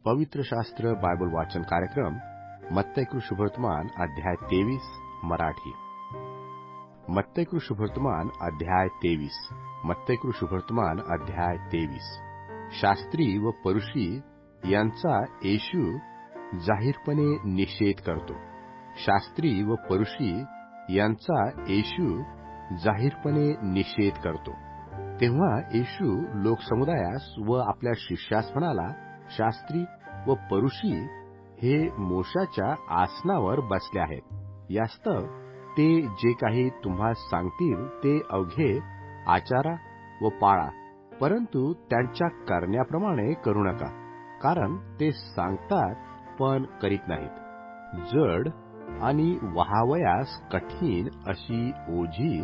पवित्र शास्त्र बायबल वाचन कार्यक्रम मत्ती कृ शुभवर्तमान अध्याय 23 मराठी। मत्ती कृ शुभवर्तमान अध्याय 23। मत्ती कृ शुभवर्तमान अध्याय 23। शास्त्री व परुषी यांचा येशू जाहीरपणे निषेध करतो। शास्त्री व परुषी यांचा येशू जाहीरपणे निषेध करतो। तेव्हा येशू लोकसमुदायास व आपल्या शिष्यास म्हणाला, शास्त्री व परुषी हे मोशाच्या आसनावर बसले आहेत, यास्तव ते जे काही तुम्हाला सांगतील ते अवघे आचारा व पाळा, परंतु त्यांच्या करण्याप्रमाणे करू नका, कारण ते सांगतात पण करीत नाहीत। जड आणि वहावयास कठीण अशी ओझी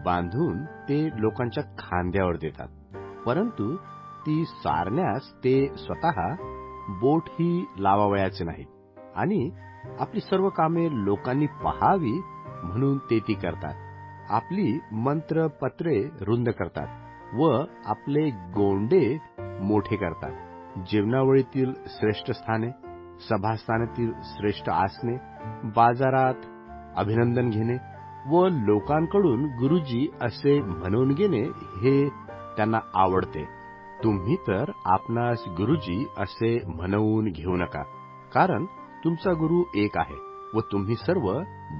बांधून ते लोकांच्या खांद्यावर देतात, परंतु ती सारण्यास ते स्वतः बोटही लावावयाचे नाहीत, आणि आपली सर्व कामे लोकांनी पहावी म्हणून ते ती करतात। आपली मंत्रपत्रे रुंद करतात व आपले गोंडे मोठे करतात। जेवणावळीतील श्रेष्ठ स्थाने, सभास्थानातील श्रेष्ठ आसने, बाजारात अभिनंदन घेणे व लोकांकडून गुरुजी असे म्हणून घेणे हे त्यांना आवडते। तुम्ही तर आपणास गुरुजी असे म्हणवून घेऊ नका, कारण तुमचा गुरु एक आहे व तुम्ही सर्व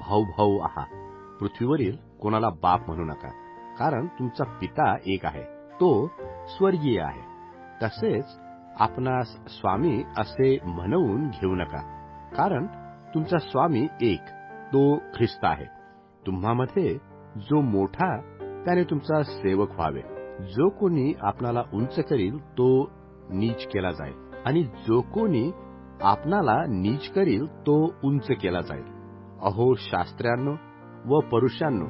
भाऊ भाऊ आहात। पृथ्वीवरील कोणाला बाप म्हणू नका, कारण तुमचा पिता एक आहे, तो स्वर्गीय आहे। तसेच आपणास स्वामी असे म्हणवून घेऊ नका, कारण तुमचा स्वामी एक, तो ख्रिस्त आहे। तुम्हामध्ये जो मोठा त्याने तुमचा सेवक व्हावे। जो कोणी आपणाला उंच करील तो नीच केला जाईल, आणि जो कोणी आपणाला नीच करील तो उंच केला जाईल। अहो शास्त्र्यांनो व परुषांनो,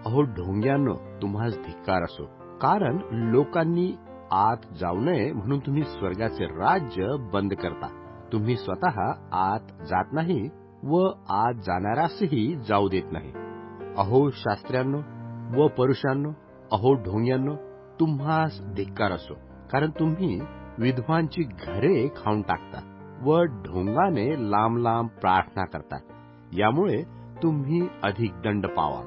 अहो ढोंग्यांनो, तुम्हास धिक्कार असो, कारण लोकांनी आत जाऊ नये म्हणून तुम्ही स्वर्गाचे राज्य बंद करता। तुम्ही स्वतः आत जात नाही व आत जाणाऱ्यासही जाऊ देत नाही। अहो शास्त्र्यांनो व परुषांनो, अहो ढोंग्यांनो, तुम्हास धिक्कार असो, कारण तुम्ही विधवांची घरे खाऊन टाकता व ढोंगाने लांब लांब प्रार्थना करता, यामुळे तुम्ही अधिक दंड पावा।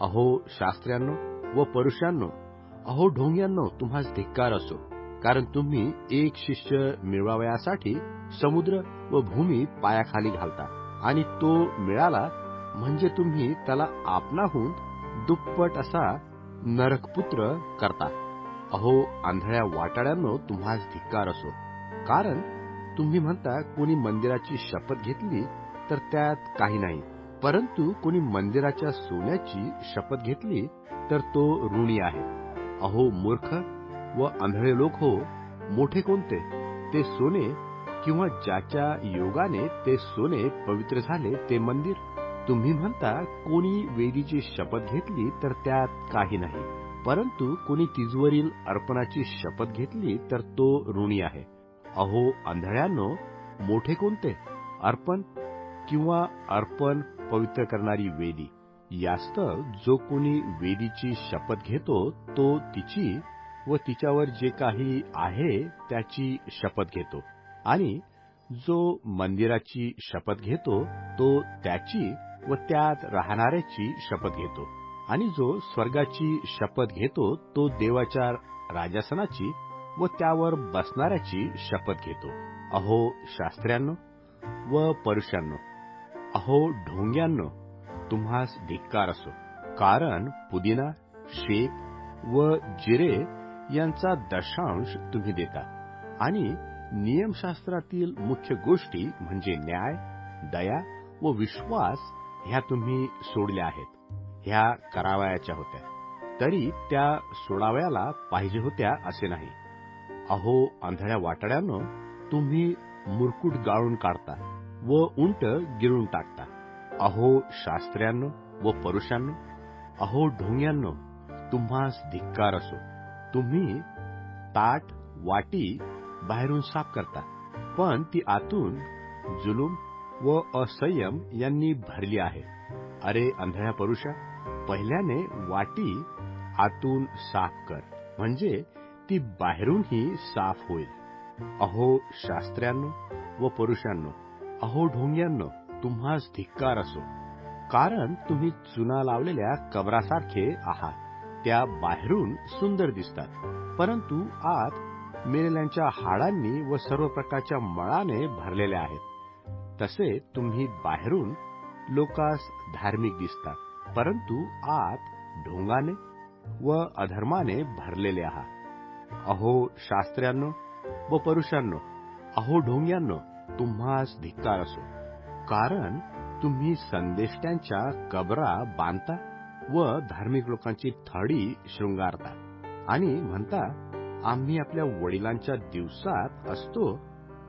अहो शास्त्र्यांनो व परुषांनो, अहो ढोंग्यांनो, तुम्हास धिक्कार असो, कारण तुम्ही एक शिष्य मिळवावयासाठी समुद्र व भूमी पायाखाली घालता, आणि तो मिळाला म्हणजे तुम्ही त्याला आपणाहून दुप्पट असा नरकपुत्र करता। अहो आंधळ्या वाटाड्यांनो, तुम्हास धिक्कार असो, कारण तुम्ही म्हणता कोणी मंदिराची शपथ घेतली तर त्यात काही नाही, परंतु कोणी मंदिराच्या सोन्याची शपथ घेतली तर तो ऋणी आहे। अहो मूर्ख व आंधळे लोक हो, मोठे कोणते, ते सोने किंवा ज्याच्या योगाने ते सोने पवित्र झाले ते मंदिर? तुम्ही म्हणता कोणी वेदीची शपथ घेतली तर त्यात काही नाही, परंतु कोणी तिजवरील अर्पणाची शपथ घेतली तर तो ऋणी आहे। अहो आंधळ्यांनो, मोठे कोणते, अर्पण किंवा अर्पण पवित्र करणारी वेदी? यास्तव जो कोणी वेदीची शपथ घेतो तो तिची व तिच्यावर जे काही आहे त्याची शपथ घेतो, आणि जो मंदिराची शपथ घेतो तो त्याची व त्यात राहणाऱ्याची शपथ घेतो, आणि जो स्वर्गाची शपथ घेतो तो देवाच्या राजासनाची व त्यावर बसणाऱ्याची शपथ घेतो। अहो शास्त्र्यांनो व परुषांनो, अहो ढोंग्यांनो, तुम्हास धिक्कार असो, कारण पुदिना, शेप व जिरे यांचा दशांश तुम्ही देता, आणि नियमशास्त्रातील मुख्य गोष्टी म्हणजे न्याय, दया व विश्वास ह्या तुम्ही सोडल्या आहेत। ह्या करावयाच्या होत्या, तरी त्या सोडावयाला पाहिजे होत्या असे नाही। अहो आंधळ्या वाटाड्यांनो, तुम्ही मुरकुट गाळून काढता व उंट गिळून टाकता। अहो शास्त्र्यांनो व परुषांनो, अहो ढोंग्यांनो, तुम्हास धिक्कार असो, तुम्ही ताट वाटी बाहेरून साफ करता, पण ती आतून जुलूम व असंयम यांनी भरली आहे। अरे आंधळ्या परुषा, पहिल्याने वाटी आतून साफ कर, म्हणजे ती बाहेरूनही साफ होईल, अहो शास्त्र्यांनो व पुरुषांनो, अहो ढोंग्यांनो, तुम्हास धिक्कार असो, कारण तुम्ही चुना लावलेल्या कबरासारखे आहात. त्या बाहेरून सुंदर दिसतात, परंतु आत मेलेल्यांच्या हाडांनी व सर्व प्रकारच्या मळाने भरलेल्या आहेत. तसे तुम्ही बाहेरून लोकास धार्मिक दिसतात, परंतु आत ढोंगाने व अधर्माने भरलेले आहात. अहो शास्त्र्यांनो व पुरुषांनो, अहो ढोंग्यांनो, तुम्हास धिक्कार असो, कारण तुम्ही संदेष्ट्यांच्या कबरा बांधता व धार्मिक लोकांची थडी शृंगारता आणि म्हणता, आम्ही आपल्या वडिलांच्या दिवसात असतो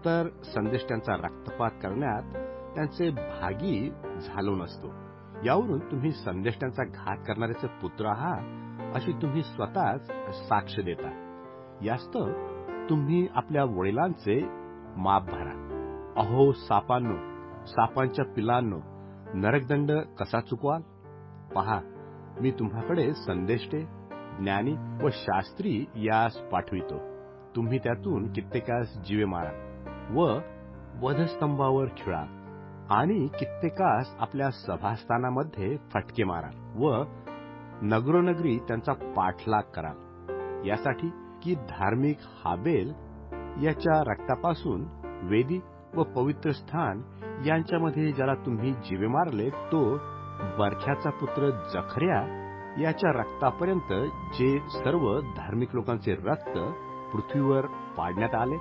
तर संदेष्ट्यांचा रक्तपात करण्यात त्यांचे भागी झालो नसतो. यावरून तुम्ही संदेष्ट्यांचा घात करणाऱ्याचे पुत्र आहात अशी तुम्ही स्वतःच साक्ष देता. यास्तव तुम्ही आपल्या वडिलांचे माप भरा. अहो सापांनो, सापांच्या पिलांनो, नरकदंड कसा चुकवाल? पहा, मी तुम्हाकडे संदेष्टे, ज्ञानी व शास्त्री यास पाठवितो. तुम्ही त्यातून कित्येकास जीवे मारा व वधस्तंभावर खिळा आणि कित्येकास आपल्या सभास्थानामध्ये फटके मारा व नगरोनगरी त्यांचा पाठलाग कराल, यासाठी की धार्मिक हाबेल याच्या रक्तापासून वेदी व पवित्र स्थान यांच्यामध्ये ज्याला तुम्ही जीवे मारले, तो बरख्याचा पुत्र जखर्या याच्या रक्तापर्यंत जे सर्व धार्मिक लोकांचे रक्त पृथ्वीवर पाडण्यात आले,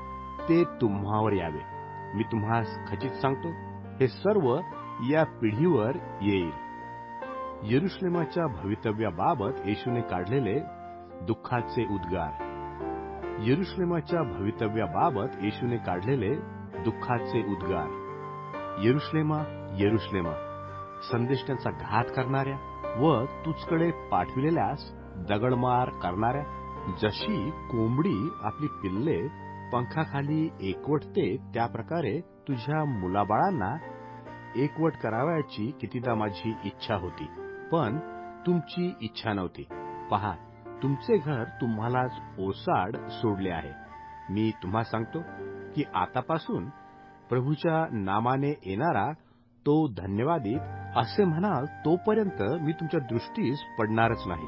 ते तुम्हावर यावे. मी तुम्हास खचित सांगतो, हे सर्व या पिढीवर येईल. यरुश्लेमाच्या भवितव्याबाबत येशूने काढलेले दुःखाचे उद्गार. यरुश्लेमाच्या भवितव्याबाबत येशूने काढलेले दुःखाचे उद्गार. यरुश्लेमा, यरुश्लेमा, संदेष्ट्यांचा घात करणाऱ्या व तुझकडे पाठविलेल्यास दगडमार करणाऱ्या, जशी कोंबडी आपली पिल्ले पंखाखाली एकवटते, त्याप्रकारे तुझ्या मुलाबाळांना एकवट करावयाची कितीदा माझी इच्छा होती, पण तुमची इच्छा नव्हती. पहा, तुमचे घर तुम्हालाच ओसाड सोडले आहे. मी तुम्हा सांगतो की आतापासून प्रभूच्या नामाने येणारा तो धन्यवादित असे म्हणाल, तोपर्यंत मी तुमच्या दृष्टीस पडणारच नाही.